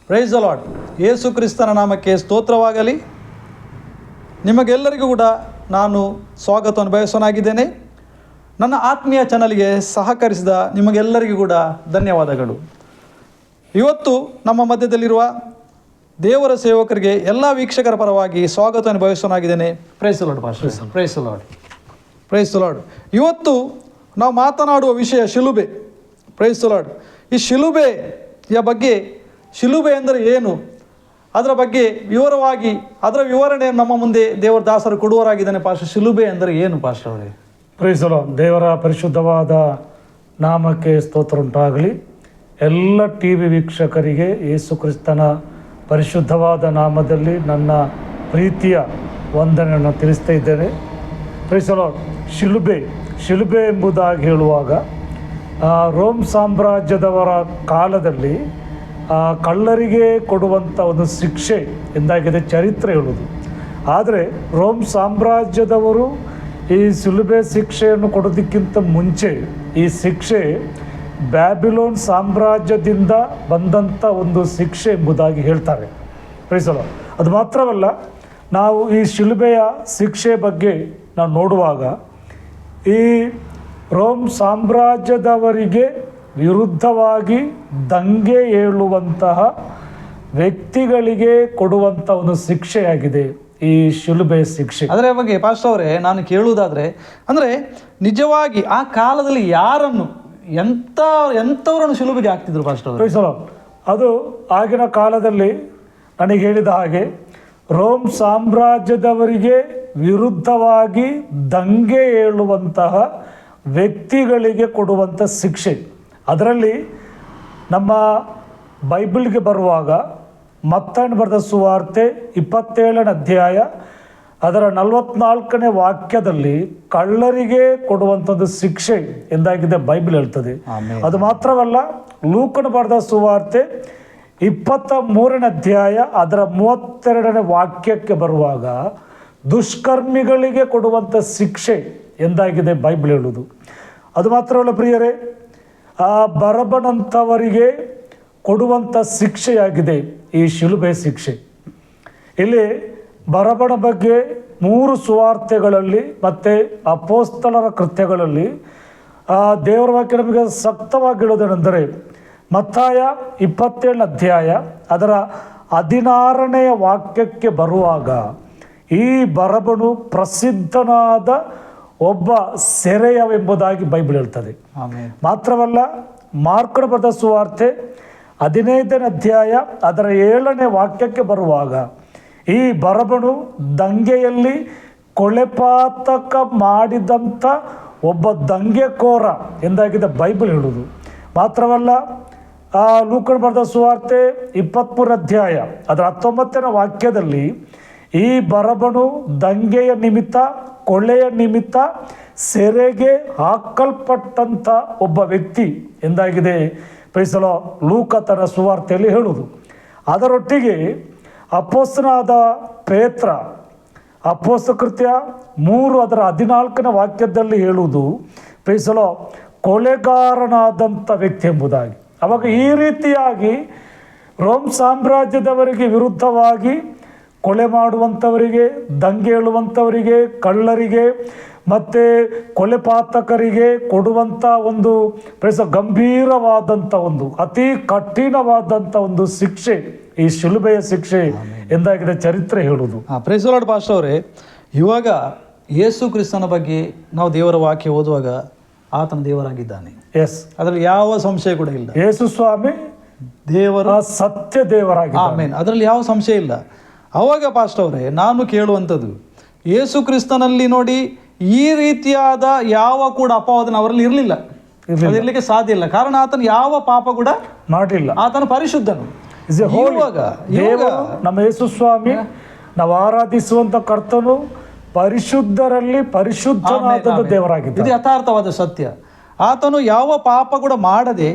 Price the lord. ಯೇಸು ಕ್ರಿಸ್ತನ ನಾಮಕ್ಕೆ ಸ್ತೋತ್ರವಾಗಲಿ. ನಿಮಗೆಲ್ಲರಿಗೂ ಕೂಡ ನಾನು ಸ್ವಾಗತವನ್ನು ಬಯಸೋನಾಗಿದ್ದೇನೆ. ನನ್ನ ಆತ್ಮೀಯ ಚಾನಲ್ಗೆ ಸಹಕರಿಸಿದ ನಿಮಗೆಲ್ಲರಿಗೂ ಕೂಡ ಧನ್ಯವಾದಗಳು. ಇವತ್ತು ನಮ್ಮ ಮಧ್ಯದಲ್ಲಿರುವ ದೇವರ ಸೇವಕರಿಗೆ ಎಲ್ಲ ವೀಕ್ಷಕರ ಪರವಾಗಿ ಸ್ವಾಗತವನ್ನು ಬಯಸೋನಾಗಿದ್ದೇನೆ. Praise the lord pastor. Praise the lord. Praise the lord. ಇವತ್ತು ನಾವು ಮಾತನಾಡುವ ವಿಷಯ ಶಿಲುಬೆ. Price the lord. ಈ ಶಿಲುಬೆಯ ಬಗ್ಗೆ, ಶಿಲುಬೆ ಅಂದರೆ ಏನು, ಅದರ ಬಗ್ಗೆ ವಿವರವಾಗಿ ಅದರ ವಿವರಣೆಯನ್ನು ನಮ್ಮ ಮುಂದೆ ದೇವರ ದಾಸರು ಕೊಡುವರಾಗಿದ್ದಾನೆ. ಪಾಸ್ಟರ್, ಶಿಲುಬೆ ಅಂದರೆ ಏನು ಪಾಸ್ಟರ್ ಅವರೇ? Price the lord. ದೇವರ ಪರಿಶುದ್ಧವಾದ ನಾಮಕ್ಕೆ ಸ್ತೋತ್ರ ಉಂಟಾಗಲಿ. ಎಲ್ಲ ಟಿ ವಿ ವೀಕ್ಷಕರಿಗೆ ಯೇಸು ಕ್ರಿಸ್ತನ ಪರಿಶುದ್ಧವಾದ ನಾಮದಲ್ಲಿ ನನ್ನ ಪ್ರೀತಿಯ ವಂದನೆಯನ್ನು ತಿಳಿಸ್ತಾ ಇದ್ದೇನೆ. Price the lord. ಶಿಲುಬೆ ಎಂಬುದಾಗಿ ಹೇಳುವಾಗ ರೋಮ್ ಸಾಮ್ರಾಜ್ಯದವರ ಕಾಲದಲ್ಲಿ ಕಳ್ಳರಿಗೆ ಕೊಡುವಂಥ ಒಂದು ಶಿಕ್ಷೆ ಎಂದಾಗಿದೆ ಚರಿತ್ರೆ ಹೇಳುವುದು. ಆದರೆ ರೋಮ್ ಸಾಮ್ರಾಜ್ಯದವರು ಈ ಶಿಲುಬೆ ಶಿಕ್ಷೆಯನ್ನು ಕೊಡೋದಕ್ಕಿಂತ ಮುಂಚೆ ಈ ಶಿಕ್ಷೆ ಬ್ಯಾಬಿಲೋನ್ ಸಾಮ್ರಾಜ್ಯದಿಂದ ಬಂದಂಥ ಒಂದು ಶಿಕ್ಷೆ ಎಂಬುದಾಗಿ ಹೇಳ್ತಾರೆ. Price the lord. ಅದು ಮಾತ್ರವಲ್ಲ, ನಾವು ಈ ಶಿಲುಬೆಯ ಶಿಕ್ಷೆ ಬಗ್ಗೆ ನಾವು ನೋಡುವಾಗ ಈ ರೋಮ್ ಸಾಮ್ರಾಜ್ಯದವರಿಗೆ ವಿರುದ್ಧವಾಗಿ ದಂಗೆ ಏಳುವಂತಹ ವ್ಯಕ್ತಿಗಳಿಗೆ ಕೊಡುವಂಥ ಒಂದು ಶಿಕ್ಷೆಯಾಗಿದೆ ಈ ಶಿಲುಬೆ ಶಿಕ್ಷೆ. ಅದರ ಬಗ್ಗೆ ಪಾಸ್ಟರ್ ಅವರೇ ನಾನು ಕೇಳುವುದಾದರೆ, ಅಂದರೆ ನಿಜವಾಗಿ ಆ ಕಾಲದಲ್ಲಿ ಯಾರನ್ನು ಎಂಥವರನ್ನು ಶಿಲುಬೆಗೆ ಹಾಕ್ತಿದ್ರು ಪಾಸ್ಟರ್ ಅವರು? Price the lord. ಅದು ಆಗಿನ ಕಾಲದಲ್ಲಿ ನನಗೆ ಹೇಳಿದ ಹಾಗೆ ರೋಮ್ ಸಾಮ್ರಾಜ್ಯದವರಿಗೆ ವಿರುದ್ಧವಾಗಿ ದಂಗೆ ಏಳುವಂತಹ ವ್ಯಕ್ತಿಗಳಿಗೆ ಕೊಡುವಂಥ ಶಿಕ್ಷೆ. ಅದರಲ್ಲಿ ನಮ್ಮ ಬೈಬಲ್ಗೆ ಬರುವಾಗ ಮತ್ತಾಯನ ಬರೆದ ಸುವಾರ್ತೆ 27ನೇ ಅಧ್ಯಾಯ ಅದರ 44ನೇ ವಾಕ್ಯದಲ್ಲಿ ಕಳ್ಳರಿಗೆ ಕೊಡುವಂಥದ್ದು ಶಿಕ್ಷೆ ಎಂದಾಗಿದೆ ಬೈಬಲ್ ಹೇಳ್ತದೆ. ಅದು ಮಾತ್ರವಲ್ಲ, ಲೂಕನ ಬರೆದ ಸುವಾರ್ತೆ 23ನೇ ಅಧ್ಯಾಯ ಅದರ 32ನೇ ವಾಕ್ಯಕ್ಕೆ ಬರುವಾಗ ದುಷ್ಕರ್ಮಿಗಳಿಗೆ ಕೊಡುವಂಥ ಶಿಕ್ಷೆ ಎಂದಾಗಿದೆ ಬೈಬಲ್ ಹೇಳುವುದು. ಅದು ಮಾತ್ರವಲ್ಲ ಪ್ರಿಯರೇ, ಆ ಬರಬನಂಥವರಿಗೆ ಕೊಡುವಂಥ ಶಿಕ್ಷೆಯಾಗಿದೆ ಈ ಶಿಲುಬೆ ಶಿಕ್ಷೆ. ಇಲ್ಲಿ ಬರಬನ ಬಗ್ಗೆ 3 ಸುವಾರ್ತೆಗಳಲ್ಲಿ ಮತ್ತು ಅಪೊಸ್ತಲರ ಕೃತ್ಯಗಳಲ್ಲಿ ದೇವರ ವಾಕ್ಯ ನಮಗೆ ಸಕ್ತವಾಗಿ ಹೇಳೋದೇನೆಂದರೆ, ಮತ್ತಾಯ 27ನೇ ಅಧ್ಯಾಯ ಅದರ 16ನೇ ವಾಕ್ಯಕ್ಕೆ ಬರುವಾಗ ಈ ಬರಬನು ಪ್ರಸಿದ್ಧನಾದ ಒಬ್ಬ ಸೆರೆಯವೆಂಬುದಾಗಿ ಬೈಬಲ್ ಹೇಳ್ತದೆ. ಮಾತ್ರವಲ್ಲ, ಮಾರ್ಕನ ಬರೆದ ಸುವಾರ್ತೆ 15ನೇ ಅಧ್ಯಾಯ ಅದರ 7ನೇ ವಾಕ್ಯಕ್ಕೆ ಬರುವಾಗ ಈ ಬರಬನು ದಂಗೆಯಲ್ಲಿ ಕೊಲೆಪಾತಕ ಮಾಡಿದಂಥ ಒಬ್ಬ ದಂಗೆಕೋರ ಎಂದಾಗಿದೆ ಬೈಬಲ್ ಹೇಳುವುದು. ಮಾತ್ರವಲ್ಲ, ಲೂಕನ ಬರೆದ ಸುವಾರ್ತೆ 23ನೇ ಅಧ್ಯಾಯ ಅದರ 19ನೇ ವಾಕ್ಯದಲ್ಲಿ ಈ ಬರಬನು ದಂಗೆಯ ನಿಮಿತ್ತ, ಕೊಳ್ಳೆಯ ನಿಮಿತ್ತ ಸೆರೆಗೆ ಹಾಕಲ್ಪಟ್ಟಂಥ ಒಬ್ಬ ವ್ಯಕ್ತಿ ಎಂದಾಗಿದೆ ಪ್ರೈಸ್ ದ ಲಾರ್ಡ್ ಲೂಕ ತನ್ನ ಸುವಾರ್ತೆಯಲ್ಲಿ ಹೇಳುವುದು. ಅದರೊಟ್ಟಿಗೆ ಅಪೊಸ್ತಲನಾದ ಪೇತ್ರ ಅಪೊಸ್ತಲ ಕೃತ್ಯ 3 ಅದರ 14ನೇ ವಾಕ್ಯದಲ್ಲಿ ಹೇಳುವುದು ಪ್ರೈಸ್ ದ ಲಾರ್ಡ್ ಕೊಲೆಗಾರನಾದಂಥ ವ್ಯಕ್ತಿ ಎಂಬುದಾಗಿ. ಅವಾಗ ಈ ರೀತಿಯಾಗಿ ರೋಮ್ ಸಾಮ್ರಾಜ್ಯದವರಿಗೆ ವಿರುದ್ಧವಾಗಿ ಕೊಲೆ ಮಾಡುವಂಥವರಿಗೆ, ದಂಗೆ ಏಳುವಂಥವರಿಗೆ, ಕಳ್ಳರಿಗೆ ಮತ್ತು ಕೊಲೆಪಾತಕರಿಗೆ ಕೊಡುವಂಥ ಒಂದು ಗಂಭೀರವಾದಂಥ ಒಂದು ಅತಿ ಕಠಿಣವಾದಂಥ ಒಂದು ಶಿಕ್ಷೆ ಈ ಶಿಲುಬೆಯ ಶಿಕ್ಷೆ ಎಂದಾಗಿದೆ ಚರಿತ್ರೆ ಹೇಳುವುದು. ಪ್ರೈಸ್ ದ ಲಾರ್ಡ್ ಪಾಸ್ಟರ್ ಅವರೇ, ಇವಾಗ ಯೇಸು ಕ್ರಿಸ್ತನ ಬಗ್ಗೆ ನಾವು ದೇವರ ವಾಕ್ಯ ಓದುವಾಗ ಆತನ ದೇವರಾಗಿದ್ದಾನೆ. ಎಸ್, ಅದರಲ್ಲಿ ಯಾವ ಸಂಶಯ ಕೂಡ ಇಲ್ಲ. ಯೇಸು ಸ್ವಾಮಿ ದೇವರ ಸತ್ಯ ದೇವರಾಗಿದ್ದಾನೆ. ಆಮೆನ್. ಅದರಲ್ಲಿ ಯಾವ ಸಂಶಯ ಇಲ್ಲ. ಅವಾಗ ಪಾಸ್ಟರ್ ಅವರೇ ನಾನು ಕೇಳುವಂಥದ್ದು, ಯೇಸು ಕ್ರಿಸ್ತನಲ್ಲಿ ನೋಡಿ ಈ ರೀತಿಯಾದ ಯಾವ ಕೂಡ ಅಪವಾದನ ಅವರಲ್ಲಿ ಇರಲಿಲ್ಲ, ಇರಲಿಕ್ಕೆ ಸಾಧ್ಯ ಇಲ್ಲ. ಕಾರಣ ಆತನು ಯಾವ ಪಾಪ ಕೂಡ ಮಾಡಿಲ್ಲ. ಆತನು ಪರಿಶುದ್ಧನು. ಇವಾಗ ನಮ್ಮ ಯೇಸು ಸ್ವಾಮಿ ನಾವು ಆರಾಧಿಸುವಂತ ಕರ್ತನು ಪರಿಶುದ್ಧರಲ್ಲಿ ಪರಿಶುದ್ಧನಾದ ದೇವರಾಗಿದ್ದಾನೆ. ಇದು ಯಥಾರ್ಥವಾದ ಸತ್ಯ. ಆತನು ಯಾವ ಪಾಪ ಕೂಡ ಮಾಡದೆ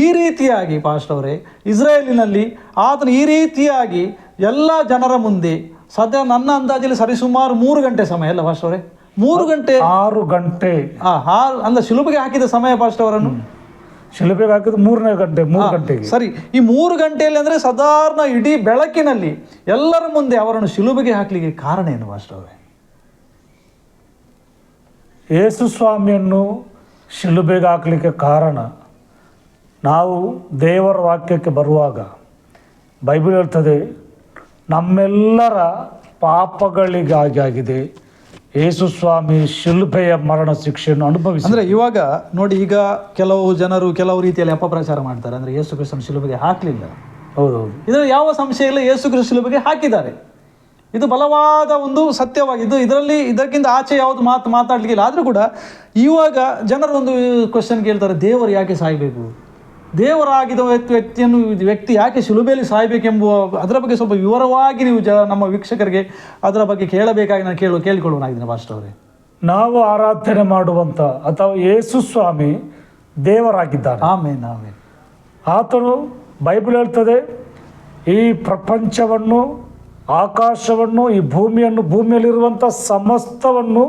ಈ ರೀತಿಯಾಗಿ ಪಾಸ್ಟರ್ ಅವರೇ ಇಸ್ರಾಯೇಲಿನಲ್ಲಿ ಆತನು ಈ ರೀತಿಯಾಗಿ ಎಲ್ಲ ಜನರ ಮುಂದೆ ಸದ್ಯ ನನ್ನ ಅಂದಾಜಲ್ಲಿ ಸರಿಸುಮಾರು 3 ಗಂಟೆ ಸಮಯ ಅಲ್ಲ ಪಾಸ್ಟರ್ ಅವರೇ? 3 ಗಂಟೆ 6 ಗಂಟೆ ಅಂದ್ರೆ ಶಿಲುಬೆಗೆ ಹಾಕಿದ ಸಮಯ ಪಾಸ್ಟರ್ ಅವರನ್ನು ಶಿಲುಬೆಗೆ ಹಾಕಿದ್ದು 3ನೇ ಗಂಟೆ 3 ಗಂಟೆಗೆ. ಸರಿ, ಈ 3 ಗಂಟೆಯಲ್ಲಿ ಅಂದರೆ ಸಾಧಾರಣ ಇಡೀ ಬೆಳಕಿನಲ್ಲಿ ಎಲ್ಲರ ಮುಂದೆ ಅವರನ್ನು ಶಿಲುಬೆಗೆ ಹಾಕಲಿಕ್ಕೆ ಕಾರಣ ಏನು ಮಾಸ್ಟರ್ ಅವರೇ? ಯೇಸು ಸ್ವಾಮಿಯನ್ನು ಶಿಲುಬೆಗೆ ಹಾಕಲಿಕ್ಕೆ ಕಾರಣ, ನಾವು ದೇವರ ವಾಕ್ಯಕ್ಕೆ ಬರುವಾಗ ಬೈಬಲ್ ಹೇಳ್ತದೆ, ನಮ್ಮೆಲ್ಲರ ಪಾಪಗಳಿಗಾಗಿ ಆಗಿದೆ ಯೇಸು ಸ್ವಾಮಿ ಶಿಲುಬೆಯ ಮರಣ ಶಿಕ್ಷೆಯನ್ನು ಅನುಭವಿಸಿ. ಅಂದರೆ ಇವಾಗ ನೋಡಿ, ಈಗ ಕೆಲವು ಜನರು ಕೆಲವು ರೀತಿಯಲ್ಲಿ ಅಪಪ್ರಚಾರ ಮಾಡ್ತಾರೆ, ಅಂದರೆ ಯೇಸು ಕ್ರಿಸ್ತನ ಶಿಲುಬೆಗೆ ಹಾಕಲಿಲ್ಲ. ಹೌದೌದು, ಇದರಲ್ಲಿ ಯಾವ ಸಂಶಯ ಇಲ್ಲ, ಯೇಸು ಕ್ರಿಸ್ತ ಶಿಲುಬೆಗೆ ಹಾಕಿದ್ದಾರೆ. ಇದು ಬಲವಾದ ಒಂದು ಸತ್ಯವಾಗಿದ್ದು ಇದರಲ್ಲಿ ಇದಕ್ಕಿಂತ ಆಚೆ ಯಾವುದು ಮಾತಾಡಲಿಕ್ಕಿಲ್ಲ. ಆದರೂ ಕೂಡ ಇವಾಗ ಜನರು ಒಂದು ಕ್ವಶನ್ ಕೇಳ್ತಾರೆ, ದೇವರು ಯಾಕೆ ಸಾಯಬೇಕು, ದೇವರಾಗಿದ್ದ ವ್ಯಕ್ತಿ ಯಾಕೆ ಶಿಲುಬೆಯಲ್ಲಿ ಸಾಯಬೇಕೆಂಬುವ ಅದರ ಬಗ್ಗೆ ಸ್ವಲ್ಪ ವಿವರವಾಗಿ ನೀವು ನಮ್ಮ ವೀಕ್ಷಕರಿಗೆ ಅದರ ಬಗ್ಗೆ ಕೇಳಬೇಕಾಗಿ ನಾನು ಕೇಳಿಕೊಳ್ಳುವನಾಗಿದ್ದೇನೆ ಮಾಸ್ಟರ್ ಅವರೇ. ನಾವು ಆರಾಧನೆ ಮಾಡುವಂಥ ಅಥವಾ ಯೇಸು ಸ್ವಾಮಿ ದೇವರಾಗಿದ್ದಾನೆ. ಆಮೇನ್ ಆಮೇನ್. ಆತನು ಬೈಬಲ್ ಹೇಳ್ತದೆ, ಈ ಪ್ರಪಂಚವನ್ನು, ಆಕಾಶವನ್ನು, ಈ ಭೂಮಿಯನ್ನು, ಭೂಮಿಯಲ್ಲಿರುವಂಥ ಸಮಸ್ತವನ್ನು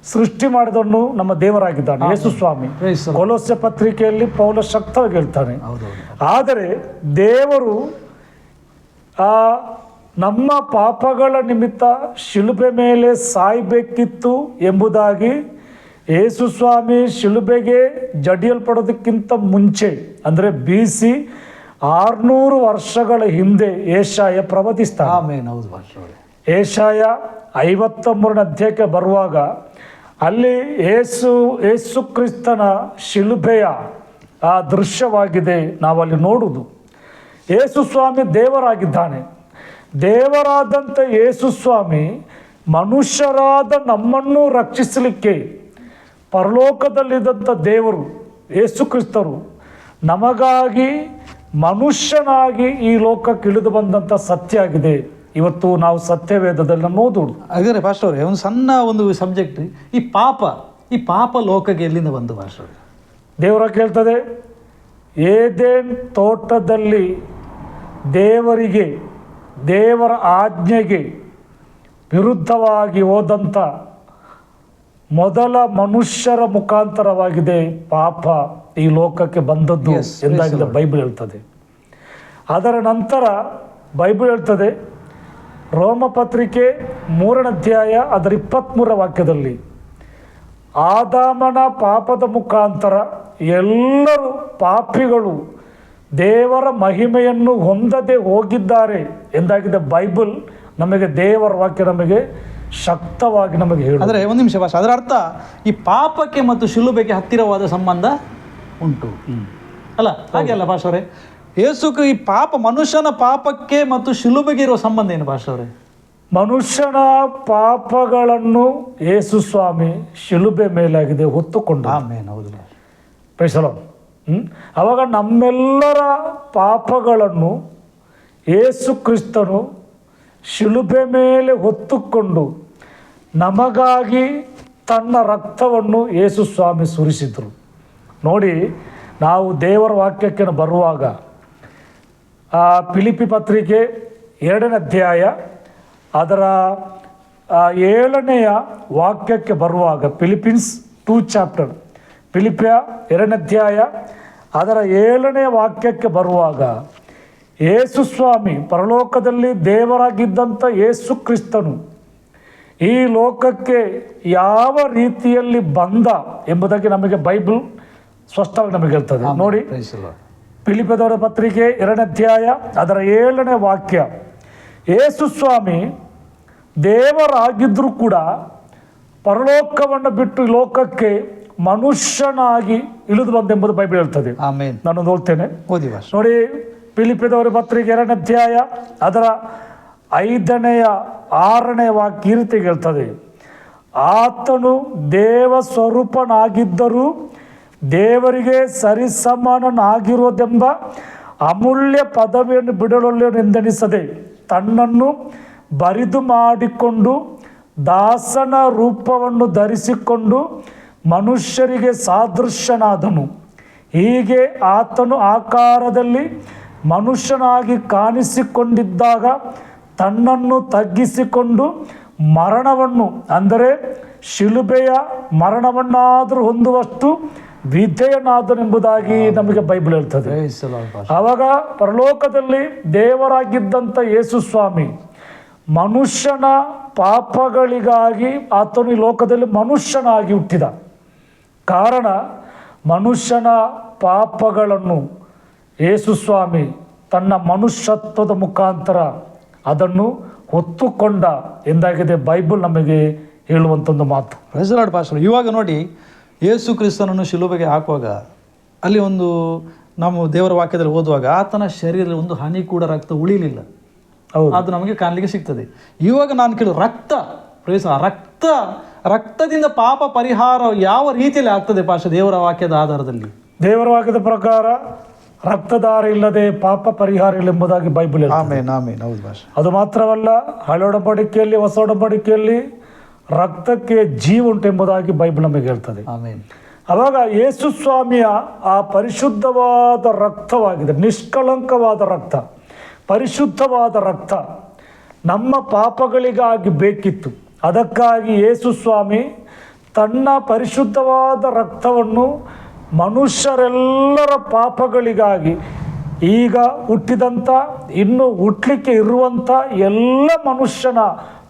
ಸೃಷ್ಟಿ ಮಾಡಿದವನು ನಮ್ಮ ದೇವರಾಗಿದ್ದಾನೆ ಯೇಸು ಸ್ವಾಮಿ. ಕೊಲೊಸ್ಸೆ ಪತ್ರಿಕೆಯಲ್ಲಿ ಪೌಲ ಶಕ್ತವಾಗಿ ಹೇಳ್ತಾನೆ. ಆದರೆ ದೇವರು ನಮ್ಮ ಪಾಪಗಳ ನಿಮಿತ್ತ ಶಿಲುಬೆ ಮೇಲೆ ಸಾಯಬೇಕಿತ್ತು ಎಂಬುದಾಗಿ ಯೇಸು ಸ್ವಾಮಿ ಶಿಲುಬೆಗೆ ಜಡಿಯಲ್ಪಡೋದಕ್ಕಿಂತ ಮುಂಚೆ, ಅಂದರೆ BC 600 ವರ್ಷಗಳ ಹಿಂದೆ ಏಷಾಯ ಪ್ರವಚಿಸ್ತಾನೆ. ಏಷಾಯ 53ನೇ ಅಧ್ಯಾಯಕ್ಕೆ ಬರುವಾಗ ಅಲ್ಲಿ ಯೇಸು ಕ್ರಿಸ್ತನ ಶಿಲುಬೆಯ ಆ ದೃಶ್ಯವಾಗಿದೆ ನಾವಲ್ಲಿ ನೋಡುವುದು. ಯೇಸು ಸ್ವಾಮಿ ದೇವರಾಗಿದ್ದಾನೆ. ದೇವರಾದಂಥ ಯೇಸು ಸ್ವಾಮಿ ಮನುಷ್ಯರಾದ ನಮ್ಮನ್ನು ರಕ್ಷಿಸಲಿಕ್ಕೆ ಪರಲೋಕದಲ್ಲಿದ್ದಂಥ ದೇವರು ಯೇಸು ಕ್ರಿಸ್ತರು ನಮಗಾಗಿ ಮನುಷ್ಯನಾಗಿ ಈ ಲೋಕಕ್ಕೆ ಇಳಿದು ಬಂದಂಥ ಸತ್ಯ ಆಗಿದೆ. ಇವತ್ತು ನಾವು ಸತ್ಯವೇದದಲ್ಲಿ ನೋಡೋದು. ಹಾಗಾದರೆ ಪಾಸ್ಟರ್ ಅವರೇ, ಒಂದು ಸಣ್ಣ ಒಂದು ಸಬ್ಜೆಕ್ಟ್, ಈ ಪಾಪ ಲೋಕಕ್ಕೆ ಎಲ್ಲಿಂದ ಬಂದು ಪಾಸ್ಟರ್? ದೇವರ ಕೇಳ್ತದೆ, ಏದೇನ್ ತೋಟದಲ್ಲಿ ದೇವರ ಆಜ್ಞೆಗೆ ವಿರುದ್ಧವಾಗಿ ಹೋದಂಥ ಮೊದಲ ಮನುಷ್ಯರ ಮುಖಾಂತರವಾಗಿದೆ ಪಾಪ ಈ ಲೋಕಕ್ಕೆ ಬಂದದ್ದು ಎಂದಾಗಿದೆ ಬೈಬಲ್ ಹೇಳ್ತದೆ. ಅದರ ನಂತರ ಬೈಬಲ್ ಹೇಳ್ತದೆ, ರೋಮಪತ್ರಿಕೆ 3ನೇ ಅಧ್ಯಾಯ ಅದರ 23ರ ವಾಕ್ಯದಲ್ಲಿ, ಆದಾಮನ ಪಾಪದ ಮುಖಾಂತರ ಎಲ್ಲರೂ ಪಾಪಿಗಳು ದೇವರ ಮಹಿಮೆಯನ್ನು ಹೊಂದದೆ ಹೋಗಿದ್ದಾರೆ ಎಂದಾಗಿದೆ ಬೈಬಲ್. ನಮಗೆ ದೇವರ ವಾಕ್ಯ ನಮಗೆ ಶಕ್ತವಾಗಿ ನಮಗೆ ಹೇಳಿ. ಅಂದರೆ ಒಂದು ನಿಮಿಷ ಭಾಷೆ, ಅದರ ಅರ್ಥ ಈ ಪಾಪಕ್ಕೆ ಮತ್ತು ಶಿಲುಬೆಗೆ ಹತ್ತಿರವಾದ ಸಂಬಂಧ ಉಂಟು ಅಲ್ಲ? ಹಾಗೆ ಅಲ್ಲ ಭಾಷವರೇ? ಈ ಮನುಷ್ಯನ ಪಾಪಕ್ಕೆ ಮತ್ತು ಶಿಲುಬೆಗೆ ಇರುವ ಸಂಬಂಧ ಏನು ಭಾಷವರೇ? ಮನುಷ್ಯನ ಪಾಪಗಳನ್ನು ಯೇಸು ಸ್ವಾಮಿ ಶಿಲುಬೆ ಮೇಲಾಗಿದೆ ಹೊತ್ತುಕೊಂಡ. ಅವಾಗ ನಮ್ಮೆಲ್ಲರ ಪಾಪಗಳನ್ನು ಯೇಸು ಕ್ರಿಸ್ತನು ಶಿಲುಬೆ ಮೇಲೆ ಹೊತ್ತುಕೊಂಡು ನಮಗಾಗಿ ತನ್ನ ರಕ್ತವನ್ನು ಯೇಸು ಸ್ವಾಮಿ ಸುರಿಸಿದರು. ನೋಡಿ, ನಾವು ದೇವರ ವಾಕ್ಯಕ್ಕೆ ಬರುವಾಗ ಫಿಲಿಪ್ಪಿ ಪತ್ರಿಕೆ 2ನೇ ಅಧ್ಯಾಯ ಅದರ 7ನೇ ವಾಕ್ಯಕ್ಕೆ ಬರುವಾಗ, ಫಿಲಿಪಿನ್ಸ್ 2 ಚಾಪ್ಟರ್, ಫಿಲಿಪಿಯ 2ನೇ ಅಧ್ಯಾಯ ಅದರ 7ನೇ ವಾಕ್ಯಕ್ಕೆ ಬರುವಾಗ, ಯೇಸು ಸ್ವಾಮಿ ಪರಲೋಕದಲ್ಲಿ ದೇವರಾಗಿದ್ದಂಥ ಯೇಸು ಕ್ರಿಸ್ತನು ಈ ಲೋಕಕ್ಕೆ ಯಾವ ರೀತಿಯಲ್ಲಿ ಬಂದ ಎಂಬುದಾಗಿ ನಮಗೆ ಬೈಬಲ್ ಸ್ಪಷ್ಟವಾಗಿ ನಮಗೆ ಹೇಳ್ತದೆ. ನೋಡಿ, ಫಿಲಿಪ್ಪದವರ ಪತ್ರಿಕೆ 2ನೇ ಅಧ್ಯಾಯ ಅದರ 7ನೇ ವಾಕ್ಯ, ಯೇಸು ಸ್ವಾಮಿ ದೇವರಾಗಿದ್ದರೂ ಕೂಡ ಪರಲೋಕವನ್ನು ಬಿಟ್ಟು ಲೋಕಕ್ಕೆ ಮನುಷ್ಯನಾಗಿ ಇಳಿದು ಬಂದೆಂಬುದು ಬೈಬಲ್ ಹೇಳ್ತದೆ. ನಾನು ನೋಡ್ತೇನೆ, ನೋಡಿ, ಫಿಲಿಪ್ಪದವರ ಪತ್ರಿಕೆ 2ನೇ ಅಧ್ಯಾಯ ಅದರ 5ನೇ 6ನೇ ವಾಕ್ಯ ಈ ರೀತಿ ಹೇಳ್ತದೆ, ಆತನು ದೇವ ಸ್ವರೂಪನಾಗಿದ್ದರೂ ದೇವರಿಗೆ ಸರಿಸಮಾನನಾಗಿರುವುದೆಂಬ ಅಮೂಲ್ಯ ಪದವಿಯನ್ನು ಬಿಡಲೊಲ್ಲೆನೆಂದೆಣಿಸದೆ ತನ್ನನ್ನು ಬರಿದು ಮಾಡಿಕೊಂಡು ದಾಸನ ರೂಪವನ್ನು ಧರಿಸಿಕೊಂಡು ಮನುಷ್ಯರಿಗೆ ಸಾದೃಶ್ಯನಾದನು. ಹೀಗೆ ಆತನು ಆಕಾರದಲ್ಲಿ ಮನುಷ್ಯನಾಗಿ ಕಾಣಿಸಿಕೊಂಡಿದ್ದಾಗ ತನ್ನನ್ನು ತಗ್ಗಿಸಿಕೊಂಡು ಮರಣವನ್ನು, ಅಂದರೆ ಶಿಲುಬೆಯ ಮರಣವನ್ನಾದರೂ ಹೊಂದುವಷ್ಟು ವಿಧೇಯನಾದನೆಂಬುದಾಗಿ ನಮಗೆ ಬೈಬಲ್ ಹೇಳ್ತದೆ. Praise the Lord, Pastor. ಆವಾಗ ಪರಲೋಕದಲ್ಲಿ ದೇವರಾಗಿದ್ದಂಥ ಯೇಸು ಸ್ವಾಮಿ ಮನುಷ್ಯನ ಪಾಪಗಳಿಗಾಗಿ ಆತನು ಈ ಲೋಕದಲ್ಲಿ ಮನುಷ್ಯನಾಗಿ ಹುಟ್ಟಿದ ಕಾರಣ ಮನುಷ್ಯನ ಪಾಪಗಳನ್ನು ಯೇಸು ಸ್ವಾಮಿ ತನ್ನ ಮನುಷ್ಯತ್ವದ ಮುಖಾಂತರ ಅದನ್ನು ಹೊತ್ತುಕೊಂಡ ಎಂದಾಗಿದೆ ಬೈಬಲ್ ನಮಗೆ ಹೇಳುವಂಥದ್ದು ಮಾತು. Praise the Lord, Pastor. ಇವಾಗ ನೋಡಿ, ಯೇಸು ಕ್ರಿಸ್ತನನ್ನು ಶಿಲುಬೆಗೆ ಹಾಕುವಾಗ ಅಲ್ಲಿ ಒಂದು ನಾವು ದೇವರ ವಾಕ್ಯದಲ್ಲಿ ಓದುವಾಗ ಆತನ ಶರೀರದಲ್ಲಿ ಒಂದು ಹನಿ ಕೂಡ ರಕ್ತ ಉಳಿಲಿಲ್ಲ. ಹೌದು, ಅದು ನಮಗೆ ಕಾಣಲಿಕ್ಕೆ ಸಿಗ್ತದೆ. ಇವಾಗ ನಾನು ಕೇಳು ರಕ್ತ ರಕ್ತದಿಂದ ಪಾಪ ಪರಿಹಾರ ಯಾವ ರೀತಿಯಲ್ಲಿ ಆಗ್ತದೆ ಪಾಶ ದೇವರ ವಾಕ್ಯದ ಆಧಾರದಲ್ಲಿ? ದೇವರ ವಾಕ್ಯದ ಪ್ರಕಾರ ರಕ್ತದಾರ ಇಲ್ಲದೆ ಪಾಪ ಪರಿಹಾರ ಇಲ್ಲ ಎಂಬುದಾಗಿ ಬೈಬಲ್ ಹೇಳ್ತದೆ. ಆಮೇನ್ ಆಮೇನ್. ಹೌದು ಭಾಷೆ. ಅದು ಮಾತ್ರವಲ್ಲ, ಹಳೆ ಒಡಂಬಡಿಕೆಯಲ್ಲಿ ಹೊಸ ಒಡಂಬಡಿಕೆಯಲ್ಲಿ ರಕ್ತಕ್ಕೆ ಜೀವ ಉಂಟು ಎಂಬುದಾಗಿ ಬೈಬಲ್ ನಮಗೆ ಹೇಳ್ತದೆ. ಆಮೇನ್. ಅವಾಗ ಯೇಸು ಸ್ವಾಮಿಯ ಆ ಪರಿಶುದ್ಧವಾದ ರಕ್ತವಾಗಿದೆ, ನಿಷ್ಕಳಂಕವಾದ ರಕ್ತ, ಪರಿಶುದ್ಧವಾದ ರಕ್ತ ನಮ್ಮ ಪಾಪಗಳಿಗಾಗಿ ಬೇಕಿತ್ತು. ಅದಕ್ಕಾಗಿ ಯೇಸು ಸ್ವಾಮಿ ತನ್ನ ಪರಿಶುದ್ಧವಾದ ರಕ್ತವನ್ನು ಮನುಷ್ಯರೆಲ್ಲರ ಪಾಪಗಳಿಗಾಗಿ, ಈಗ ಹುಟ್ಟಿದಂಥ ಇನ್ನು ಹುಟ್ಟಲಿಕ್ಕೆ ಇರುವಂಥ ಎಲ್ಲ ಮನುಷ್ಯನ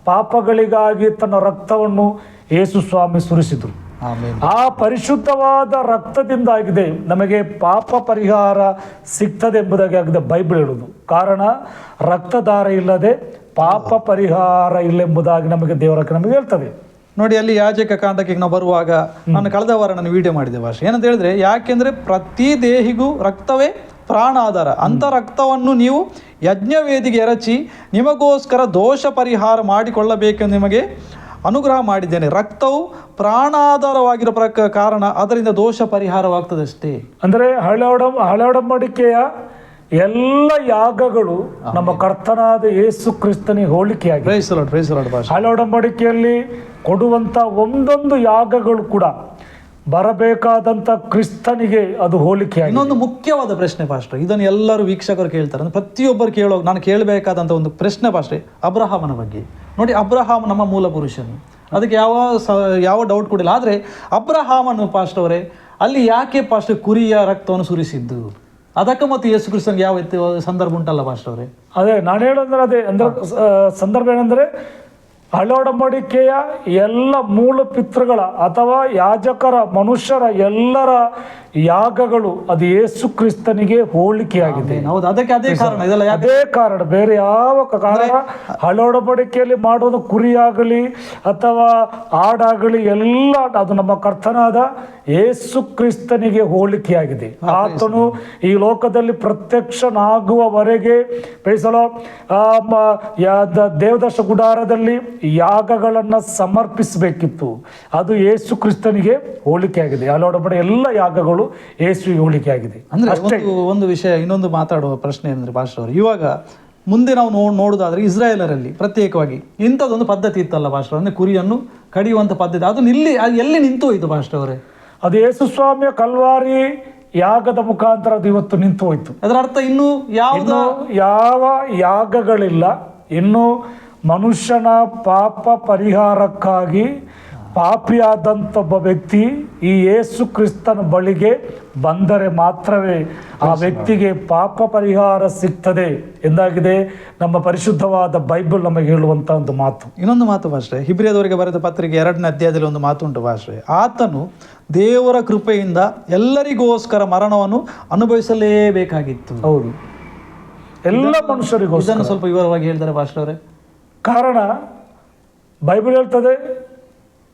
ಪಾಪಗಳಿಗಾಗಿ ತನ್ನ ರಕ್ತವನ್ನು ಯೇಸು ಸ್ವಾಮಿ ಸುರಿಸಿದರು. ಆಮೇನ್. ಆ ಪರಿಶುದ್ಧವಾದ ರಕ್ತದಿಂದಾಗಿದೆ ನಮಗೆ ಪಾಪ ಪರಿಹಾರ ಸಿಗ್ತದೆ ಎಂಬುದಾಗಿ ಆಗಿದೆ ಬೈಬಲ್ ಹೇಳುವುದು. ಕಾರಣ ರಕ್ತದಾರ ಇಲ್ಲದೆ ಪಾಪ ಪರಿಹಾರ ಇಲ್ಲ ಎಂಬುದಾಗಿ ನಮಗೆ ದೇವರ ನಮಗೆ ಹೇಳ್ತದೆ. ನೋಡಿ, ಅಲ್ಲಿ ಯಾಜಕ ಕಾಂಡಕ್ಕೆ ನಾವು ಬರುವಾಗ ನಾನು ಕಳೆದ ವಾರ ನಾನು ವಿಡಿಯೋ ಮಾಡಿದೆ ಭಾಷೆ. ಏನಂತ ಹೇಳಿದ್ರೆ, ಯಾಕೆಂದ್ರೆ ಪ್ರತಿ ದೇಹಿಗೂ ರಕ್ತವೇ ಪ್ರಾಣ ಆಧಾರ. ಅಂಥ ರಕ್ತವನ್ನು ನೀವು ಯಜ್ಞವೇದಿಗೆ ಎರಚಿ ನಿಮಗೋಸ್ಕರ ದೋಷ ಪರಿಹಾರ ಮಾಡಿಕೊಳ್ಳಬೇಕೆಂದು ನಿಮಗೆ ಅನುಗ್ರಹ ಮಾಡಿದ್ದೇನೆ. ರಕ್ತವು ಪ್ರಾಣಾಧಾರವಾಗಿರೋ ಕಾರಣ ಅದರಿಂದ ದೋಷ ಪರಿಹಾರವಾಗ್ತದೆ ಅಷ್ಟೇ. ಅಂದರೆ ಹಳೆ ಒಡಂಬಡಿಕೆಯ ಎಲ್ಲ ಯಾಗಗಳು ನಮ್ಮ ಕರ್ತನಾದ ಯೇಸು ಕ್ರಿಸ್ತನಿಗೆ ಹೋಲಿಕೆಯಾಗಿದೆ. Praise the lord, praise the lord ಭಾಷೆ. ಹಳೆ ಒಡಂಬಡಿಕೆಯಲ್ಲಿ ಕೊಡುವಂಥ ಒಂದೊಂದು ಯಾಗಗಳು ಕೂಡ ಬರಬೇಕಾದಂಥ ಕ್ರಿಸ್ತನಿಗೆ ಅದು ಹೋಲಿಕೆಯಾಗಿದೆ. ಇನ್ನೊಂದು ಮುಖ್ಯವಾದ ಪ್ರಶ್ನೆ ಪಾಸ್ಟ್ರೆ, ಇದನ್ನು ಎಲ್ಲರೂ ವೀಕ್ಷಕರು ಕೇಳ್ತಾರೆ, ಅಂದ್ರೆ ಪ್ರತಿಯೊಬ್ಬರು ಕೇಳೋ ನಾನು ಕೇಳಬೇಕಾದಂಥ ಒಂದು ಪ್ರಶ್ನೆ ಪಾಸ್ಟ್ರೆ, ಅಬ್ರಹಾಮನ ಬಗ್ಗೆ. ನೋಡಿ, ಅಬ್ರಹಾಮ್ ನಮ್ಮ ಮೂಲ ಪುರುಷನು, ಅದಕ್ಕೆ ಯಾವ ಡೌಟ್ ಕೂಡ ಇಲ್ಲ. ಆದರೆ ಅಬ್ರಹಾಮನು ಪಾಸ್ಟ್ ಅವರೇ ಅಲ್ಲಿ ಯಾಕೆ ಪಾಸ್ಟ್ ಕುರಿಯ ರಕ್ತವನ್ನು ಸುರಿಸಿದ್ದು? ಅದಕ್ಕೆ ಮತ್ತು ಯೇಸು ಕ್ರಿಸ್ತನಿಗೆ ಯಾವ ಸಂದರ್ಭ ಉಂಟಲ್ಲ ಪಾಸ್ಟ್ ಅವರೇ? ಅದೇ ನಾನು ಹೇಳೋದ್ರೆ ಅದೇ ಅಂದ್ರೆ ಸಂದರ್ಭ ಏನಂದರೆ, ಹಳೆ ಒಡಂಬಡಿಕೆಯ ಎಲ್ಲ ಮೂಲ ಪಿತೃಗಳ ಅಥವಾ ಯಾಜಕರ ಮನುಷ್ಯರ ಎಲ್ಲರ ಯಾಗಗಳು ಅದು ಯೇಸು ಕ್ರಿಸ್ತನಿಗೆ ಹೋಲಿಕೆಯಾಗಿದೆ. ಹೌದು, ಅದಕ್ಕೆ ಅದೇ ಕಾರಣ, ಇದೆಲ್ಲ ಅದೇ ಕಾರಣ, ಬೇರೆ ಯಾವ ಕಾರಣ. ಹಳೆ ಒಡಂಬಡಿಕೆಯಲ್ಲಿ ಮಾಡೋದು ಕುರಿಯಾಗಲಿ ಅಥವಾ ಆಡಾಗಲಿ ಎಲ್ಲ ಅದು ನಮ್ಮ ಕರ್ತನಾದ ಯೇಸು ಕ್ರಿಸ್ತನಿಗೆ ಹೋಲಿಕೆಯಾಗಿದೆ. ಆತನು ಈ ಲೋಕದಲ್ಲಿ ಪ್ರತ್ಯಕ್ಷನಾಗುವವರೆಗೆ ಬೇಸಲು ದೇವದರ್ಶ ಗುಡಾರದಲ್ಲಿ ಯಾಗಗಳನ್ನು ಸಮರ್ಪಿಸಬೇಕಿತ್ತು. ಅದು ಯೇಸು ಕ್ರಿಸ್ತನಿಗೆ ಹೋಲಿಕೆಯಾಗಿದೆ. ಹಳೆ ಒಡಂಬಡಿಕೆ ಎಲ್ಲ ಯಾಗಗಳು ಯೇಸುವಿಗೆ ಹೋಲಿಕೆಯಾಗಿದೆ. ಅಂದ್ರೆ ಒಂದು ವಿಷಯ ಇನ್ನೊಂದು ಮಾತಾಡುವ ಪ್ರಶ್ನೆ ಏನಂದ್ರೆ ಭಾಷೆ ಅವರು, ಇವಾಗ ಮುಂದೆ ನಾವು ನೋಡುವುದಾದ್ರೆ ಇಸ್ರಾಯೇಲರಲ್ಲಿ ಪ್ರತ್ಯೇಕವಾಗಿ ಇಂಥದ್ದೊಂದು ಪದ್ಧತಿ ಇತ್ತಲ್ಲ ಭಾಷೆ, ಅಂದ್ರೆ ಕುರಿಯನ್ನು ಕಡಿಯುವಂಥ ಪದ್ಧತಿ, ಅದು ಎಲ್ಲಿ ನಿಂತು ಹೋಯ್ತು ಭಾಷೆ ಅವರೇ? ಅದು ಯೇಸು ಸ್ವಾಮಿಯ ಕಲ್ವಾರಿ ಯಾಗದ ಮುಖಾಂತರ ಅದು ಇವತ್ತು ನಿಂತು ಹೋಯ್ತು. ಅದರ ಅರ್ಥ ಇನ್ನು ಯಾವ ಯಾಗಗಳಿಲ್ಲ. ಇನ್ನು ಮನುಷ್ಯನ ಪಾಪ ಪರಿಹಾರಕ್ಕಾಗಿ ಪಾಪಿಯಾದಂಥ ಒಬ್ಬ ವ್ಯಕ್ತಿ ಈ ಯೇಸು ಕ್ರಿಸ್ತನ ಬಳಿಗೆ ಬಂದರೆ ಮಾತ್ರವೇ ಆ ವ್ಯಕ್ತಿಗೆ ಪಾಪ ಪರಿಹಾರ ಸಿಗ್ತದೆ ಎಂದಾಗಿದೆ ನಮ್ಮ ಪರಿಶುದ್ಧವಾದ ಬೈಬಲ್ ನಮಗೆ ಹೇಳುವಂಥ ಒಂದು ಮಾತು. ಇನ್ನೊಂದು ಮಾತು ಭಾಷೆ, ಹಿಬ್ರಿಯದವರಿಗೆ ಬರೆದ ಪತ್ರಿಕೆ 2ನೇ ಅಧ್ಯಾಯದಲ್ಲಿ ಒಂದು ಮಾತು ಉಂಟು ಭಾಷೆ, ಆತನು ದೇವರ ಕೃಪೆಯಿಂದ ಎಲ್ಲರಿಗೋಸ್ಕರ ಮರಣವನ್ನು ಅನುಭವಿಸಲೇಬೇಕಾಗಿತ್ತು. ಹೌದು, ಎಲ್ಲ ಮನುಷ್ಯರಿಗೂ. ಇದನ್ನು ಸ್ವಲ್ಪ ವಿವರವಾಗಿ ಹೇಳ್ತಾರೆ ಭಾಷೆ ಅವರೇ. ಕಾರಣ ಬೈಬಲ್ ಹೇಳ್ತದೆ,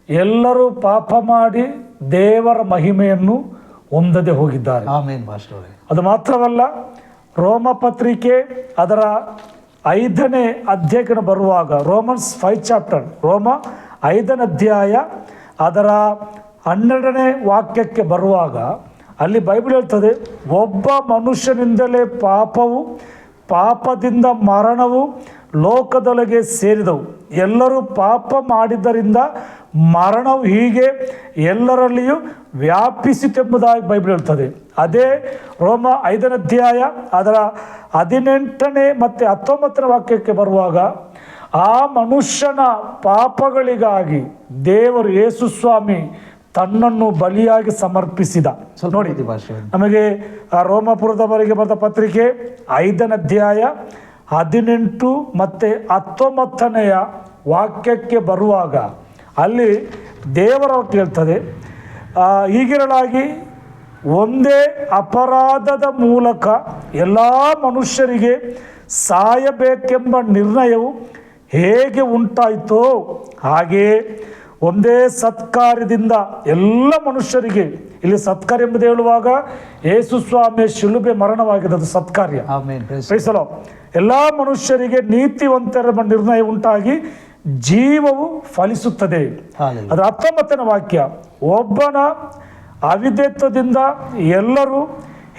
ಎಲ್ಲರೂ ಪಾಪ ಮಾಡಿ ದೇವರ ಮಹಿಮೆಯನ್ನು ಹೊಂದದೆ ಹೋಗಿದ್ದಾರೆ. ಆಮೇನ್ ಭಾಷೆ ಅವರೇ. ಅದು ಮಾತ್ರವಲ್ಲ, ರೋಮ ಪತ್ರಿಕೆ ಅದರ 5ನೇ ಅಧ್ಯಾಯಕ್ಕೆ ಬರುವಾಗ, ರೋಮನ್ಸ್ 5 ಚಾಪ್ಟರ್, ರೋಮ 5ನೇ ಅಧ್ಯಾಯ ಅದರ 12ನೇ ವಾಕ್ಯಕ್ಕೆ ಬರುವಾಗ ಅಲ್ಲಿ ಬೈಬಲ್ ಹೇಳ್ತದೆ, ಒಬ್ಬ ಮನುಷ್ಯನಿಂದಲೇ ಪಾಪದಿಂದ ಮರಣವು ಲೋಕದೊಳಗೆ ಸೇರಿದವು, ಎಲ್ಲರೂ ಪಾಪ ಮಾಡಿದ್ದರಿಂದ ಮರಣವು ಹೀಗೆ ಎಲ್ಲರಲ್ಲಿಯೂ ವ್ಯಾಪಿಸಿತೆಂಬುದಾಗಿ ಬೈಬಲ್ ಹೇಳ್ತದೆ. ಅದೇ ರೋಮ 5ನೇ ಅಧ್ಯಾಯ ಅದರ 18ನೇ ಮತ್ತು 19ನೇ ವಾಕ್ಯಕ್ಕೆ ಬರುವಾಗ, ಆ ಮನುಷ್ಯನ ಪಾಪಗಳಿಗಾಗಿ ದೇವರು ಯೇಸು ಸ್ವಾಮಿ ತನ್ನನ್ನು ಬಲಿಯಾಗಿ ಸಮರ್ಪಿಸಿದ. ನೋಡಿ, ನಮಗೆ ರೋಮಾಪುರದವರಿಗೆ ಬರೆದ ಪತ್ರಿಕೆ 5ನೇ ಅಧ್ಯಾಯ 18 ಮತ್ತು 19ನೇ ವಾಕ್ಯಕ್ಕೆ ಬರುವಾಗ ಅಲ್ಲಿ ದೇವರ ಹೇಳ್ತದೆ, ಹೀಗಿರಲಾಗಿ ಒಂದೇ ಅಪರಾಧದ ಮೂಲಕ ಎಲ್ಲ ಮನುಷ್ಯರಿಗೆ ಸಾಯಬೇಕೆಂಬ ನಿರ್ಣಯವು ಹೇಗೆ ಉಂಟಾಯಿತೋ ಹಾಗೆಯೇ ಒಂದೇ ಸತ್ಕಾರ್ಯದಿಂದ ಎಲ್ಲ ಮನುಷ್ಯರಿಗೆ, ಇಲ್ಲಿ ಸತ್ಕಾರ್ಯ ಎಂಬುದು ಹೇಳುವಾಗ ಯೇಸು ಸ್ವಾಮಿಯ ಶಿಲುಬೆ ಮರಣವಾಗಿದೆ, ಅದು ಸತ್ಕಾರ್ಯ. ಎಲ್ಲ ಮನುಷ್ಯರಿಗೆ ನೀತಿವಂತರ ನಿರ್ಣಯ ಉಂಟಾಗಿ ಜೀವವು ಫಲಿಸುತ್ತದೆ. ಅದು 19ನೇ ವಾಕ್ಯ, ಒಬ್ಬನ ಅವಿಧೇಯತ್ವದಿಂದ ಎಲ್ಲರೂ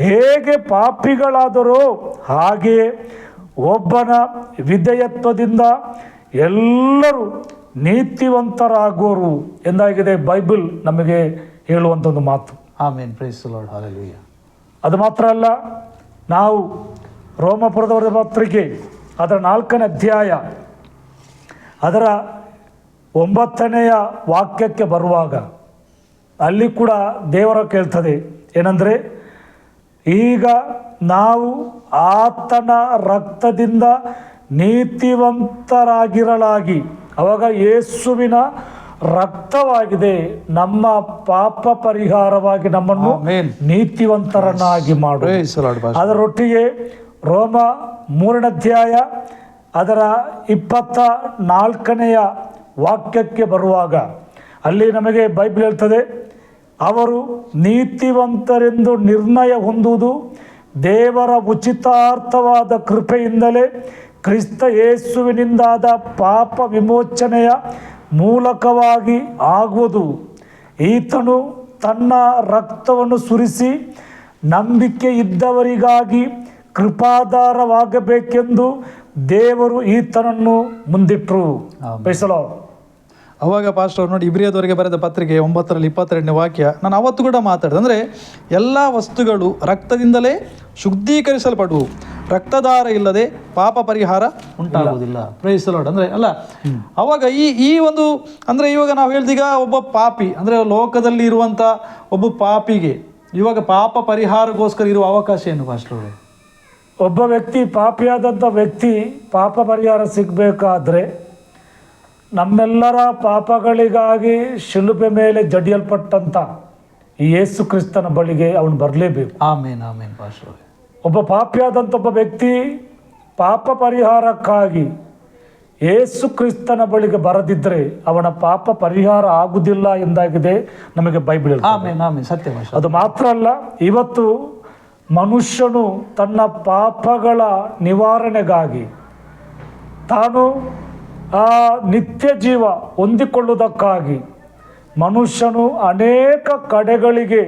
ಹೇಗೆ ಪಾಪಿಗಳಾದರೋ ಹಾಗೆಯೇ ಒಬ್ಬನ ವಿಧೇಯತ್ವದಿಂದ ಎಲ್ಲರೂ ನೀತಿವಂತರಾಗುವರು ಎಂದಾಗಿದೆ ಬೈಬಲ್ ನಮಗೆ ಹೇಳುವಂಥ ಒಂದು ಮಾತು. Amen, praise the Lord, hallelujah. ಅದು ಮಾತ್ರ ಅಲ್ಲ, ನಾವು ರೋಮಾಪುರದವರ ಪತ್ರಿಕೆ ಅದರ 4ನೇ ಅಧ್ಯಾಯ ಅದರ 9ನೇ ವಾಕ್ಯಕ್ಕೆ ಬರುವಾಗ ಅಲ್ಲಿ ಕೂಡ ದೇವರ ಕೇಳ್ತದೆ ಏನಂದರೆ, ಈಗ ನಾವು ಆತನ ರಕ್ತದಿಂದ ನೀತಿವಂತರಾಗಿರಲಾಗಿ, ಅವಾಗ ಯೇಸುವಿನ ರಕ್ತವಾಗಿದೆ ನಮ್ಮ ಪಾಪ ಪರಿಹಾರವಾಗಿ ನಮ್ಮನ್ನು ನೀತಿವಂತರನ್ನಾಗಿ ಮಾಡು. ಅದರೊಟ್ಟಿಗೆ ರೋಮ 3ನೇ ಅಧ್ಯಾಯ ಅದರ 24ನೇ ವಾಕ್ಯಕ್ಕೆ ಬರುವಾಗ ಅಲ್ಲಿ ನಮಗೆ ಬೈಬಲ್ ಹೇಳ್ತದೆ, ಅವರು ನೀತಿವಂತರೆಂದು ನಿರ್ಣಯ ಹೊಂದುವುದು ದೇವರ ಉಚಿತಾರ್ಥವಾದ ಕೃಪೆಯಿಂದಲೇ ಕ್ರಿಸ್ತ ಯೇಸುವಿನಿಂದಾದ ಪಾಪ ವಿಮೋಚನೆಯ ಮೂಲಕವಾಗಿ ಆಗುವುದು. ಈತನು ತನ್ನ ರಕ್ತವನ್ನು ಸುರಿಸಿ ನಂಬಿಕೆ ಇದ್ದವರಿಗಾಗಿ ಕೃಪಾಧಾರವಾಗಬೇಕೆಂದು ದೇವರು ಈತನನ್ನು ಮುಂದಿಟ್ಟರು. ಬಯಸಲೋ ಅವಾಗ ಪಾಸ್ಟರ್ ನೋಡಿ, ಇಬ್ರಿಯದವರಿಗೆ ಬರೆದ ಪತ್ರಿಕೆ 9ರಲ್ಲಿ 22ನೇ ವಾಕ್ಯ ನಾನು ಅವತ್ತು ಕೂಡ ಮಾತಾಡಿದೆ. ಅಂದರೆ ಎಲ್ಲ ವಸ್ತುಗಳು ರಕ್ತದಿಂದಲೇ ಶುದ್ಧೀಕರಿಸಲ್ಪಡುವು, ರಕ್ತದಾರ ಇಲ್ಲದೆ ಪಾಪ ಪರಿಹಾರ ಉಂಟಾಗುವುದಿಲ್ಲ. Praise the Lord. ಅಂದರೆ ಅಲ್ಲ, ಅವಾಗ ಈ ಒಂದು ಅಂದರೆ ಇವಾಗ ನಾವು ಹೇಳ್ದೀಗ ಒಬ್ಬ ಪಾಪಿ ಅಂದರೆ ಲೋಕದಲ್ಲಿ ಇರುವಂಥ ಒಬ್ಬ ಪಾಪಿಗೆ ಇವಾಗ ಪಾಪ ಪರಿಹಾರಕ್ಕೋಸ್ಕರ ಇರುವ ಅವಕಾಶ ಏನು ಪಾಸ್ಟರ್ ಅವರೇ? ಒಬ್ಬ ವ್ಯಕ್ತಿ, ಪಾಪಿಯಾದಂಥ ವ್ಯಕ್ತಿ ಪಾಪ ಪರಿಹಾರ ಸಿಗಬೇಕಾದ್ರೆ ನಮ್ಮೆಲ್ಲರ ಪಾಪಗಳಿಗಾಗಿ ಶಿಲುಬೆ ಮೇಲೆ ಜಡಿಯಲ್ಪಟ್ಟಂಥ ಈ ಯೇಸು ಕ್ರಿಸ್ತನ ಬಳಿಗೆ ಅವನು ಬರಲೇಬೇಕು. ಆಮೇನ್, ಆಮೇನ್ ಪಾಸ್ಟರ್ ಅವರೇ. ಒಬ್ಬ ಪಾಪಿಯಾದಂಥ ಒಬ್ಬ ವ್ಯಕ್ತಿ ಪಾಪ ಪರಿಹಾರಕ್ಕಾಗಿ ಯೇಸು ಕ್ರಿಸ್ತನ ಬಳಿಗೆ ಬರದಿದ್ದರೆ ಅವನ ಪಾಪ ಪರಿಹಾರ ಆಗುವುದಿಲ್ಲ ಎಂದಾಗಿದೆ ನಮಗೆ ಬೈಬಲ್. ಆಮೇನ್, ಆಮೇನ್, ಸತ್ಯ. ಅದು ಮಾತ್ರ ಅಲ್ಲ, ಇವತ್ತು ಮನುಷ್ಯನು ತನ್ನ ಪಾಪಗಳ ನಿವಾರಣೆಗಾಗಿ ತಾನು ಆ ನಿತ್ಯ ಜೀವ ಹೊಂದಿಕೊಳ್ಳುವುದಕ್ಕಾಗಿ ಮನುಷ್ಯನು ಅನೇಕ ಕಡೆಗಳಿಗೆ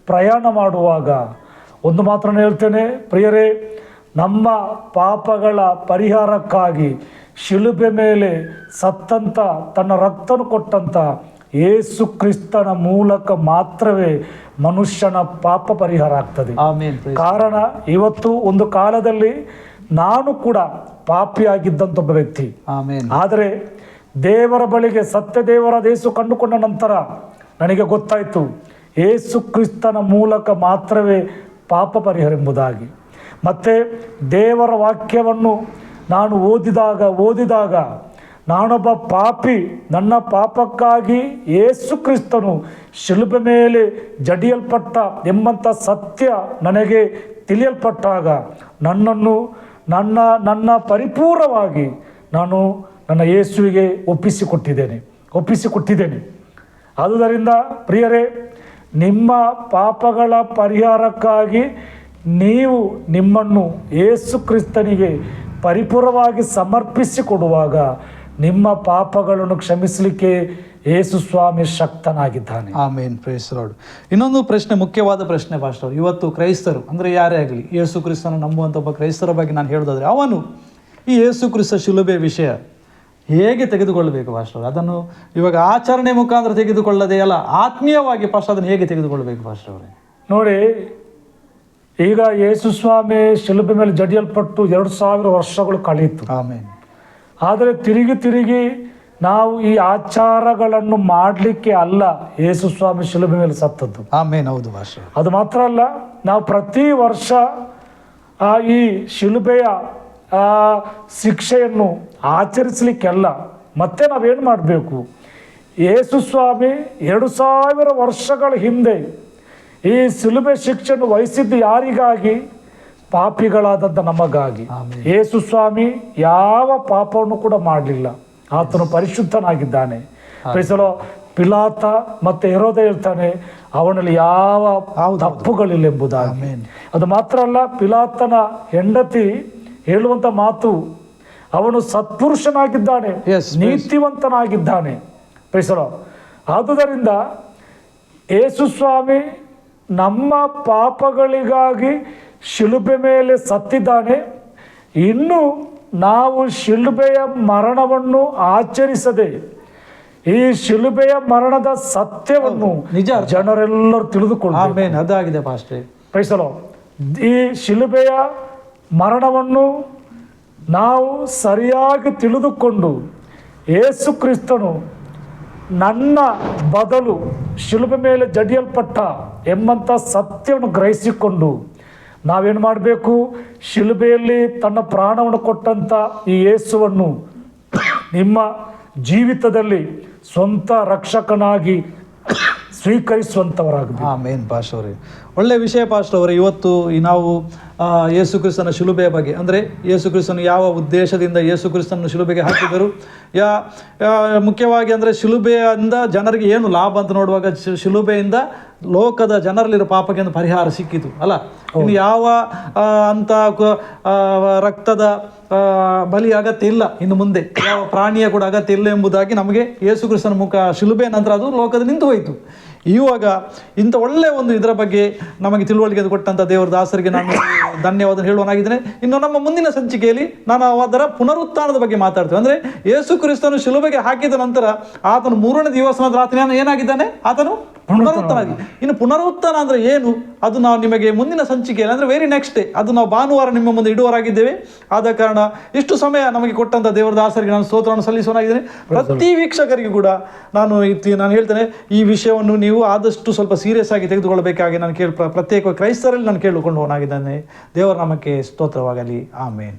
ಪ್ರಯಾಣ ಮಾಡುವಾಗ ಒಂದು ಮಾತ್ರ ಹೇಳ್ತೇನೆ ಪ್ರಿಯರೇ, ನಮ್ಮ ಪಾಪಗಳ ಪರಿಹಾರಕ್ಕಾಗಿ ಶಿಲುಬೆ ಮೇಲೆ ಸತ್ತಂತ ತನ್ನ ರಕ್ತನು ಕೊಟ್ಟಂತ ಯೇಸು ಕ್ರಿಸ್ತನ ಮೂಲಕ ಮಾತ್ರವೇ ಮನುಷ್ಯನ ಪಾಪ ಪರಿಹಾರ ಆಗ್ತದೆ. ಕಾರಣ ಇವತ್ತು ಒಂದು ಕಾಲದಲ್ಲಿ ನಾನು ಕೂಡ ಪಾಪಿಯಾಗಿದ್ದಂಥ ಒಬ್ಬ ವ್ಯಕ್ತಿ. ಆದರೆ ದೇವರ ಬಳಿಗೆ ಸತ್ಯ ದೇವರ ಯೇಸು ಕಂಡುಕೊಂಡ ನಂತರ ನನಗೆ ಗೊತ್ತಾಯಿತು ಯೇಸು ಕ್ರಿಸ್ತನ ಮೂಲಕ ಮಾತ್ರವೇ ಪಾಪ ಪರಿಹಾರ ಎಂಬುದಾಗಿ. ಮತ್ತು ದೇವರ ವಾಕ್ಯವನ್ನು ನಾನು ಓದಿದಾಗ ನಾನೊಬ್ಬ ಪಾಪಿ, ನನ್ನ ಪಾಪಕ್ಕಾಗಿ ಯೇಸು ಕ್ರಿಸ್ತನು ಶಿಲುಬೆ ಮೇಲೆ ಜಡಿಯಲ್ಪಟ್ಟ ಎಂಬಂಥ ಸತ್ಯ ನನಗೆ ತಿಳಿಯಲ್ಪಟ್ಟಾಗ ನನ್ನನ್ನು ನನ್ನ ಪರಿಪೂರ್ಣವಾಗಿ ನಾನು ನನ್ನ ಯೇಸುವಿಗೆ ಒಪ್ಪಿಸಿಕೊಟ್ಟಿದ್ದೇನೆ. ಆದುದರಿಂದ ಪ್ರಿಯರೇ, ನಿಮ್ಮ ಪಾಪಗಳ ಪರಿಹಾರಕ್ಕಾಗಿ ನೀವು ನಿಮ್ಮನ್ನು ಯೇಸು ಕ್ರಿಸ್ತನಿಗೆ ಪರಿಪೂರ್ಣವಾಗಿ ಸಮರ್ಪಿಸಿಕೊಡುವಾಗ ನಿಮ್ಮ ಪಾಪಗಳನ್ನು ಕ್ಷಮಿಸಲಿಕ್ಕೆ ಯೇಸು ಸ್ವಾಮಿ ಶಕ್ತನಾಗಿದ್ದಾನೆ. ಆಮೇನ್, ಪ್ರೈಸ್ ದಿ ಲಾರ್ಡ್. ಇನ್ನೊಂದು ಪ್ರಶ್ನೆ, ಮುಖ್ಯವಾದ ಪ್ರಶ್ನೆ ಪಾಸ್ಟರ್. ಇವತ್ತು ಕ್ರೈಸ್ತರು ಅಂದರೆ ಯಾರೇ ಆಗಲಿ ಯೇಸು ಕ್ರಿಸ್ತನ ನಂಬುವಂಥ ಒಬ್ಬ ಕ್ರೈಸ್ತರ ಬಗ್ಗೆ ನಾನು ಹೇಳೋದಾದ್ರೆ ಅವನು ಈ ಯೇಸು ಕ್ರಿಸ್ತ ಶಿಲುಬೆ ವಿಷಯ ಹೇಗೆ ತೆಗೆದುಕೊಳ್ಳಬೇಕು ಪಾಸ್ಟರ್? ಅದನ್ನು ಇವಾಗ ಆಚರಣೆ ಮುಖಾಂತರ ತೆಗೆದುಕೊಳ್ಳದೆ ಅಲ್ಲ, ಆತ್ಮೀಯವಾಗಿ ಪಾಸ್ಟರ್ ಅದನ್ನು ಹೇಗೆ ತೆಗೆದುಕೊಳ್ಬೇಕು ಪಾಸ್ಟರ್ ಅವರೇ? ನೋಡಿ, ಈಗ ಯೇಸು ಸ್ವಾಮಿ ಶಿಲುಬೆ ಮೇಲೆ ಜಡಿಯಲ್ಪಟ್ಟು 2000 ವರ್ಷಗಳು ಕಳೆಯಿತು. ಆಮೇನ್. ಆದರೆ ತಿರುಗಿ ನಾವು ಈ ಆಚಾರಗಳನ್ನು ಮಾಡಲಿಕ್ಕೆ ಅಲ್ಲ ಯೇಸು ಸ್ವಾಮಿ ಶಿಲುಬೆ ಮೇಲೆ ಸತ್ತದ್ದು. ಆಮೇನ್. ಹೌದು ಭಾಷೆ. ಅದು ಮಾತ್ರ ಅಲ್ಲ, ನಾವು ಪ್ರತಿ ವರ್ಷ ಈ ಶಿಲುಬೆಯ ಶಿಕ್ಷೆಯನ್ನು ಆಚರಿಸಲಿಕ್ಕೆಲ್ಲ ಮತ್ತೆ ನಾವೇನು ಮಾಡಬೇಕು? ಯೇಸು ಸ್ವಾಮಿ 2000 ವರ್ಷಗಳ ಹಿಂದೆ ಈ ಶಿಲುಬೆ ಶಿಕ್ಷೆಯನ್ನು ವಹಿಸಿದ್ದು ಯಾರಿಗಾಗಿ? ಪಾಪಿಗಳಾದಂಥ ನಮಗಾಗಿ. ಯೇಸು ಸ್ವಾಮಿ ಯಾವ ಪಾಪವನ್ನು ಕೂಡ ಮಾಡಲಿಲ್ಲ, ಆತನು ಪರಿಶುದ್ಧನಾಗಿದ್ದಾನೆ. ಪ್ರೈಸಲೋ. ಪಿಲಾತ ಮತ್ತೆ ಹೆರೋದ ಹೇಳ್ತಾನೆ ಅವನಲ್ಲಿ ಯಾವ ತಪ್ಪುಗಳಿಲ್ಲ ಎಂಬುದಾಗಿ. ಅದು ಮಾತ್ರ ಅಲ್ಲ, ಪಿಲಾತನ ಹೆಂಡತಿ ಹೇಳುವಂತ ಮಾತು, ಅವನು ಸತ್ಪುರುಷನಾಗಿದ್ದಾನೆ, ನೀತಿವಂತನಾಗಿದ್ದಾನೆ. ಪ್ರೈಸಲೋ. ಆದುದರಿಂದ ಯೇಸು ಸ್ವಾಮಿ ನಮ್ಮ ಪಾಪಗಳಿಗಾಗಿ ಶಿಲುಬೆ ಮೇಲೆ ಸತ್ತಿದ್ದಾನೆ. ಇನ್ನು ನಾವು ಶಿಲುಬೆಯ ಮರಣವನ್ನು ಆಚರಿಸದೆ ಈ ಶಿಲುಬೆಯ ಮರಣದ ಸತ್ಯವನ್ನು ನಿಜ ಜನರೆಲ್ಲರೂ ತಿಳಿದುಕೊಳ್ಳಬೇಕು. ಅದಾಗಿದೆ ಪಾಸ್ಟ್ರೆ. ಪ್ರೈಸಲೋ. ಈ ಶಿಲುಬೆಯ ಮರಣವನ್ನು ನಾವು ಸರಿಯಾಗಿ ತಿಳಿದುಕೊಂಡು ಯೇಸು ಕ್ರಿಸ್ತನು ನನ್ನ ಬದಲು ಶಿಲುಬೆ ಮೇಲೆ ಜಡಿಯಲ್ಪಟ್ಟ ಎಂಬಂಥ ಸತ್ಯವನ್ನು ಗ್ರಹಿಸಿಕೊಂಡು ನಾವೇನು ಮಾಡಬೇಕು? ಶಿಲುಬೆಯಲ್ಲಿ ತನ್ನ ಪ್ರಾಣವನ್ನು ಕೊಟ್ಟಂಥ ಈ ಯೇಸುವನ್ನು ನಿಮ್ಮ ಜೀವಿತದಲ್ಲಿ ಸ್ವಂತ ರಕ್ಷಕನಾಗಿ ಸ್ವೀಕರಿಸುವಂಥವರಾಗಬೇಕು. ಆಮೇನ್ ಪಾಸ್ಟರ್ ಅವರೇ. ಒಳ್ಳೆ ವಿಷಯ ಪಾಸ್ಟರ್ ಅವರೇ. ಇವತ್ತು ನಾವು ಯೇಸು ಕ್ರಿಸ್ತನ ಶಿಲುಬೆಯ ಬಗ್ಗೆ, ಅಂದರೆ ಯೇಸು ಕ್ರಿಸ್ತನು ಯಾವ ಉದ್ದೇಶದಿಂದ ಯೇಸು ಕ್ರಿಸ್ತನನ್ನು ಶಿಲುಬೆಗೆ ಹಾಕಿದರು, ಮುಖ್ಯವಾಗಿ ಅಂದರೆ ಶಿಲುಬೆಯಿಂದ ಜನರಿಗೆ ಏನು ಲಾಭ ಅಂತ ನೋಡುವಾಗ ಶಿಲುಬೆಯಿಂದ ಲೋಕದ ಜನರಲ್ಲಿರೋ ಪಾಪಕ್ಕೆ ಒಂದು ಪರಿಹಾರ ಸಿಕ್ಕಿತು ಅಲ್ಲ. ಇನ್ನು ಯಾವ ಅಂತ ರಕ್ತದ ಬಲಿ ಅಗತ್ಯ ಇಲ್ಲ, ಇನ್ನು ಮುಂದೆ ಯಾವ ಪ್ರಾಣಿಯ ಕೂಡ ಅಗತ್ಯ ಇಲ್ಲ ಎಂಬುದಾಗಿ ನಮಗೆ ಯೇಸು ಕ್ರಿಸ್ತನ ಶಿಲುಬೆಯ ನಂತರ ಅದು ಲೋಕದ ನಿಂತು ಹೋಯಿತು. ಇವಾಗ ಇಂಥ ಒಳ್ಳೆ ಒಂದು ಇದರ ಬಗ್ಗೆ ನಮಗೆ ತಿಳುವಳಿಕೆ ಕೊಟ್ಟಂಥ ದೇವರ ದಾಸರಿಗೆ ನಾನು ಧನ್ಯವಾದ ಹೇಳುವನಾಗಿದ್ದೇನೆ. ಇನ್ನು ನಮ್ಮ ಮುಂದಿನ ಸಂಚಿಕೆಯಲ್ಲಿ ನಾನು ಅದರ ಪುನರುತ್ಥಾನದ ಬಗ್ಗೆ ಮಾತಾಡ್ತೇವೆ. ಅಂದರೆ ಯೇಸು ಕ್ರಿಸ್ತನು ಶಿಲುಬೆಗೆ ಹಾಕಿದ ನಂತರ ಆತನು 3ನೇ ದಿವಸದ ರಾತ್ರಿ ಏನಾಗಿದ್ದಾನೆ? ಆತನು ಪುನರುತ್ಥಾನ. ಇನ್ನು ಪುನರುತ್ಥಾನ ಅಂದರೆ ಏನು ಅದು ನಾವು ನಿಮಗೆ ಮುಂದಿನ ಸಂಚಿಕೆಯಲ್ಲಿ, ಅಂದರೆ ವೆರಿ ನೆಕ್ಸ್ಟ್ ಡೇ, ಅದು ನಾವು ಭಾನುವಾರ ನಿಮ್ಮ ಮುಂದೆ ಇಡುವರಾಗಿದ್ದೇವೆ. ಆದ ಕಾರಣ ಇಷ್ಟು ಸಮಯ ನಮಗೆ ಕೊಟ್ಟಂಥ ದೇವರ ದಾಸರಿಗೆ ನಾನು ಸ್ತೋತ್ರವನ್ನು ಸಲ್ಲಿಸುವನಾಗಿದ್ದೇನೆ. ಪ್ರತಿ ವೀಕ್ಷಕರಿಗೂ ಕೂಡ ನಾನು ಹೇಳ್ತೇನೆ, ಈ ವಿಷಯವನ್ನು ನೀವು ಆದಷ್ಟು ಸ್ವಲ್ಪ ಸೀರಿಯಸ್ ಆಗಿ ತೆಗೆದುಕೊಳ್ಳಬೇಕಾಗಿ ನಾನು ಪ್ರತ್ಯೇಕ ಕ್ರೈಸ್ತರಲ್ಲಿ ನಾನು ಕೇಳಿಕೊಂಡು ಹೋಗಿದ್ದೇನೆ. ದೇವರ ನಾಮಕ್ಕೆ ಸ್ತೋತ್ರವಾಗಲಿ. ಆಮೇನ್.